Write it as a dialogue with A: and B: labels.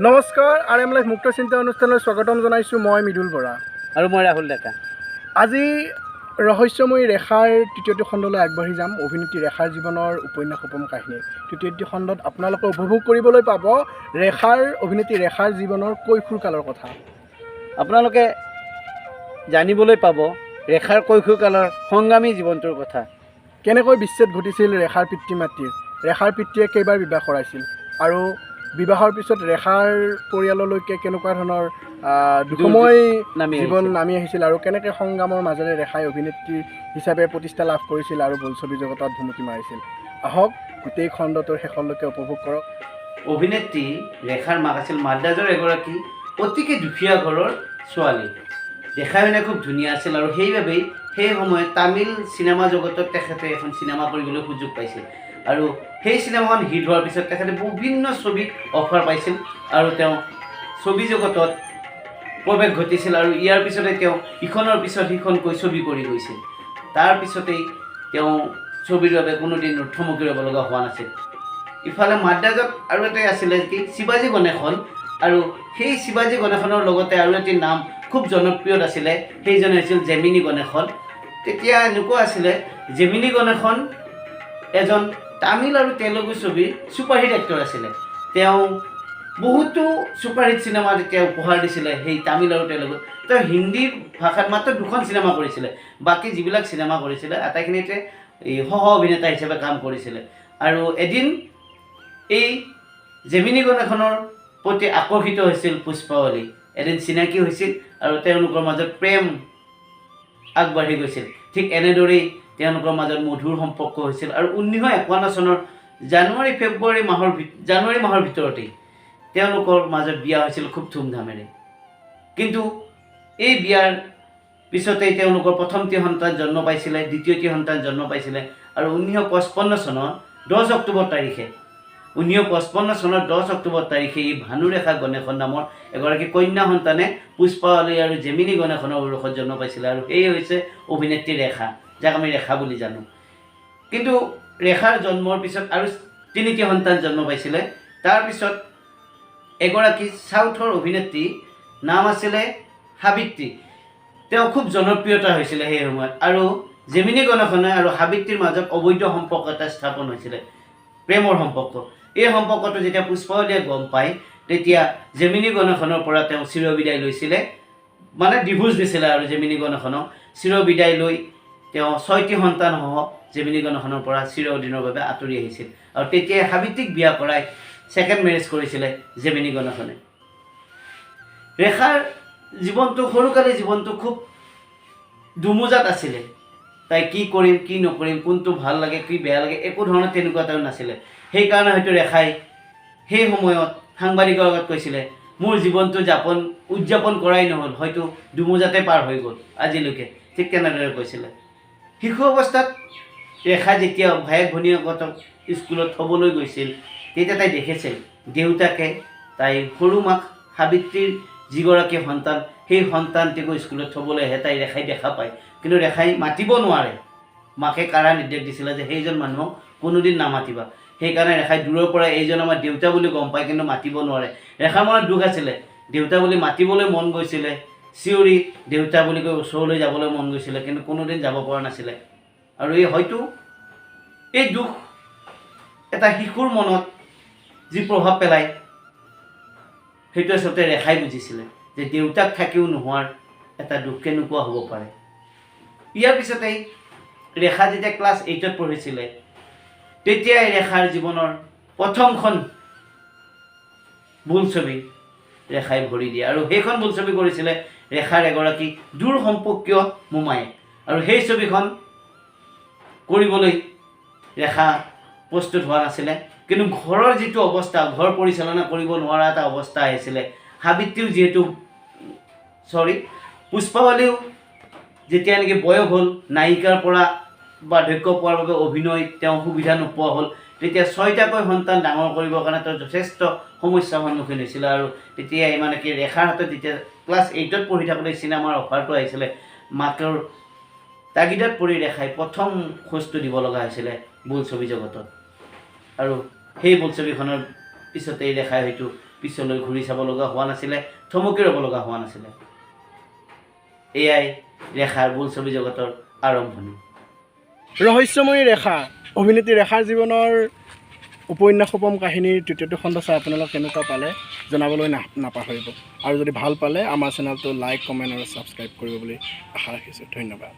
A: নমস্কাৰ, RM live মুক্ত চিন্তা অনুষ্ঠানলৈ স্বাগতম জনাইছোঁ। মই মৃদুল বৰা
B: আৰু মই ৰাহুল ডেকা।
A: আজি ৰহস্যময়ী ৰেখাৰ তৃতীয়টো খণ্ডলৈ আগবাঢ়ি যাম। অভিনেত্ৰী ৰেখাৰ জীৱনৰ উপন্যাস উপম কাহিনী তৃতীয়টো খণ্ডত আপোনালোকে উপভোগ কৰিবলৈ পাব অভিনেত্ৰী ৰেখাৰ জীৱনৰ কৈশোৰকালৰ কথা।
B: আপোনালোকে জানিবলৈ পাব ৰেখাৰ কৈশোৰকালৰ সংগ্ৰামী জীৱনটোৰ কথা।
A: কেনেকৈ বিচ্ছেদ ঘটিছিল ৰেখাৰ পিতৃ মাতৃৰ, ৰেখাৰ পিতৃয়ে কেইবাৰ বিবাহ কৰাইছিল আৰু বিবাহৰ পিছত ৰেখাৰ পৰিয়াললৈকে কেনেকুৱা ধৰণৰ দুসময় জীৱন নামি আহিছিল আৰু কেনেকৈ সংগ্ৰামৰ মাজেৰে ৰেখাই অভিনেত্ৰী হিচাপে প্ৰতিষ্ঠা লাভ কৰিছিল আৰু বোলছবি জগতত ভুমুকি মাৰিছিল। আহক গোটেই খণ্ডটোৰ শেষলৈকে উপভোগ কৰক।
B: অভিনেত্ৰী ৰেখাৰ মাক আছিল মাদ্ৰাজৰ এগৰাকী অতিকে দুখীয়া ঘৰৰ ছোৱালী। দেখাই শুনে খুব ধুনীয়া আছিল আৰু সেইবাবেই সেই সময়ত তামিল চিনেমা জগতত তেখেতে এখন চিনেমা কৰিবলৈ সুযোগ পাইছিল আৰু সেই চিনেমাখন হিট হোৱাৰ পিছত তেখেতে বিভিন্ন ছবিত অফাৰ পাইছিল আৰু তেওঁ ছবি জগতত প্ৰৱেশ ঘটিছিল আৰু ইয়াৰ পিছতে তেওঁ ইখনৰ পিছত সিখনকৈ ছবি কৰি গৈছিল। তাৰপিছতেই তেওঁ ছবিৰ বাবে কোনোদিন থমকি ৰ'ব লগা হোৱা নাছিল। ইফালে মাদ্ৰাজত আৰু এটাই আছিলে কি শিৱাজী গণেশন, আৰু সেই শিৱাজী গণেশনৰ লগতে আৰু এটি নাম খুব জনপ্ৰিয় আছিলে, সেইজন হৈছিল জেমিনী গণেশন। তেতিয়া এনেকুৱা আছিলে জেমিনী গণেশন এজন তামিল আৰু তেলেগু ছবিৰ ছুপাৰহিট এক্টৰ আছিলে। তেওঁ বহুতো ছুপাৰহিট চিনেমা তেতিয়া উপহাৰ দিছিলে সেই তামিল আৰু তেলেগুত। তেওঁ হিন্দী ভাষাত মাত্ৰ 2খন চিনেমা কৰিছিলে, বাকী যিবিলাক চিনেমা কৰিছিলে আটাইখিনিতে সহ অভিনেতা হিচাপে কাম কৰিছিলে। আৰু এদিন এই জেমিনী গণেশনৰ প্ৰতি আকৰ্ষিত হৈছিল পুষ্পাৱলী, এদিন চিনাকি হৈছিল আৰু তেওঁলোকৰ মাজত প্ৰেম আগবাঢ়ি গৈছিল। ঠিক এনেদৰেই তেওঁলোকৰ মাজত মধুৰ সম্পৰ্ক হৈছিল আৰু 1951 চনৰ জানুৱাৰী মাহৰ ভিতৰতেই তেওঁলোকৰ মাজত বিয়া হৈছিল খুব ধুমধামেৰে। কিন্তু এই বিয়াৰ পিছতেই তেওঁলোকৰ প্ৰথমটি সন্তান জন্ম পাইছিলে, দ্বিতীয়টি সন্তান জন্ম পাইছিলে আৰু 1955 চনৰ 10 অক্টোবৰ তাৰিখে এই ভানুৰেখা গণেশন নামৰ এগৰাকী কন্যা সন্তানে পুষ্পাৱলী আৰু জেমিনী গণেশনৰ ঔৰসত জন্ম পাইছিলে আৰু এই হৈছে অভিনেত্ৰী ৰেখা, যাক আমি ৰেখা বুলি জানো। কিন্তু ৰেখাৰ জন্মৰ পিছত আৰু 3টি সন্তান জন্ম পাইছিলে। তাৰপিছত এগৰাকী চাউথৰ অভিনেত্ৰী নাম আছিলে সাবিত্ৰী, তেওঁ খুব জনপ্ৰিয়তা হৈছিলে সেই সময়ত। আৰু জেমিনী গণেশনে আৰু সাবিত্ৰীৰ মাজত অবৈধ সম্পৰ্ক এটা স্থাপন হৈছিলে, প্ৰেমৰ সম্পৰ্ক। এই সম্পৰ্কটো যেতিয়া পুষ্পাৱলীয়ে গম পায় তেতিয়া জেমিনী গণেশনৰ পৰা তেওঁ চিৰবিদায় লৈছিলে, মানে ডিভোৰ্চ দিছিলে আৰু জেমিনী গণেশনক চিৰবিদায় লৈ তেওঁ 6টি সন্তানসহ জেমিনী গণেশনৰ পৰা চিৰদিনৰ বাবে আঁতৰি আহিছিল। আৰু তেতিয়াই সাবিত্ৰীক বিয়া কৰাই ছেকেণ্ড মেৰেজ কৰিছিলে জেমিনী গণেশনে। ৰেখাৰ সৰুকালৰ জীৱনটো খুব দুমোজাত আছিলে। তাই কি কৰিম কি নকৰিম, কোনটো ভাল লাগে কি বেয়া লাগে, একো ধৰণৰ তেনেকুৱা এটা নাছিলে। সেইকাৰণে হয়তো ৰেখাই সেই সময়ত সাংবাদিকৰ লগত কৈছিলে, মোৰ জীৱনটো উদযাপন কৰাই নহ'ল, হয়তো দুমোজাতে পাৰ হৈ গ'ল আজিলৈকে। ঠিক তেনেদৰে কৈছিলে। শিশু অৱস্থাত ৰেখা যেতিয়া ভায়েক ভনীয়েকহঁতক স্কুলত থ'বলৈ গৈছিল তেতিয়া তাই দেখিছিল দেউতাকে তাই সৰু মাক সাবিত্ৰীৰ যিগৰাকী সন্তান, সেই সন্তানটিকো স্কুলত থ'বলৈ আহে। তাই ৰেখাই দেখা পায়, কিন্তু ৰেখাই মাতিব নোৱাৰে। মাকে কাৰা নিৰ্দেশ দিছিলে যে সেইজন মানুহক কোনোদিন নামাতিবা। সেইকাৰণে ৰেখাই দূৰৰ পৰা এইজন আমাৰ দেউতা বুলি গম পায়, কিন্তু মাতিব নোৱাৰে। ৰেখাৰ মনত দুখ আছিলে, দেউতা বুলি মাতিবলৈ মন গৈছিলে, চিঞৰি দেউতা বুলি কৈ ওচৰলৈ যাবলৈ মন গৈছিলে, কিন্তু কোনোদিন যাব পৰা নাছিলে। আৰু এই দুখ এটা শিশুৰ মনত যি প্ৰভাৱ পেলায় সেইটো আচলতে ৰেখাই বুজিছিলে যে দেউতাক থাকিও নোহোৱাৰ এটা দুখ কেনেকুৱা হ'ব পাৰে। ইয়াৰ পিছতেই ৰেখা যেতিয়া ক্লাছ 8ত পঢ়িছিলে তেতিয়াই ৰেখাৰ জীৱনৰ প্ৰথমখন বোলছবি ৰেখাই ভৰি দিয়ে, আৰু সেইখন বোলছবি কৰিছিলে ৰেখাৰ এগৰাকী দূৰ সম্পৰ্কীয় মোমায়েক। আৰু সেই ছবিখন কৰিবলৈ ৰেখা প্ৰস্তুত হোৱা নাছিলে, কিন্তু ঘৰৰ যিটো অৱস্থা, ঘৰ পৰিচালনা কৰিব নোৱাৰা এটা অৱস্থা আহিছিলে। সাবিত্ৰীও পুষ্পাৱলীও যেতিয়া নেকি বয়স হ'ল, নায়িকাৰ পৰা বাৰ্ধক্য পোৱাৰ বাবে অভিনয় তেওঁ সুবিধা নোপোৱা হ'ল, তেতিয়া 6টাকৈ সন্তান ডাঙৰ কৰিবৰ কাৰণে তেওঁ যথেষ্ট সমস্যাৰ সন্মুখীন হৈছিলে। আৰু তেতিয়াই মানে কি ৰেখাৰ হাতত যেতিয়া ক্লাছ 8ত পঢ়ি থাকোঁতে চিনেমাৰ অফাৰটো আহিছিলে, মাকৰ তাগিদাত পৰি ৰেখাই প্ৰথম খোজটো দিব লগা হৈছিলে বোলছবি জগতত। আৰু সেই বোলছবিখনৰ পিছতেই ৰেখাই হয়তো পিছলৈ ঘূৰি চাব লগা হোৱা নাছিলে, থমকি ৰ'ব লগা হোৱা নাছিলে। এয়াই ৰেখাৰ বোলছবি জগতৰ আৰম্ভণি।
A: ৰহস্যময়ী ৰেখা, অভিনেত্ৰী ৰেখাৰ জীৱনৰ উপন্যাসোপম কাহিনীৰ তৃতীয়টো খণ্ড চাই আপোনালোক কেনেকুৱা পালে জনাবলৈ নাপাহৰিব। আৰু যদি ভাল পালে আমাৰ চেনেলটো লাইক, কমেণ্ট আৰু ছাবস্ক্ৰাইব কৰিব বুলি আশা ৰাখিছোঁ। ধন্যবাদ।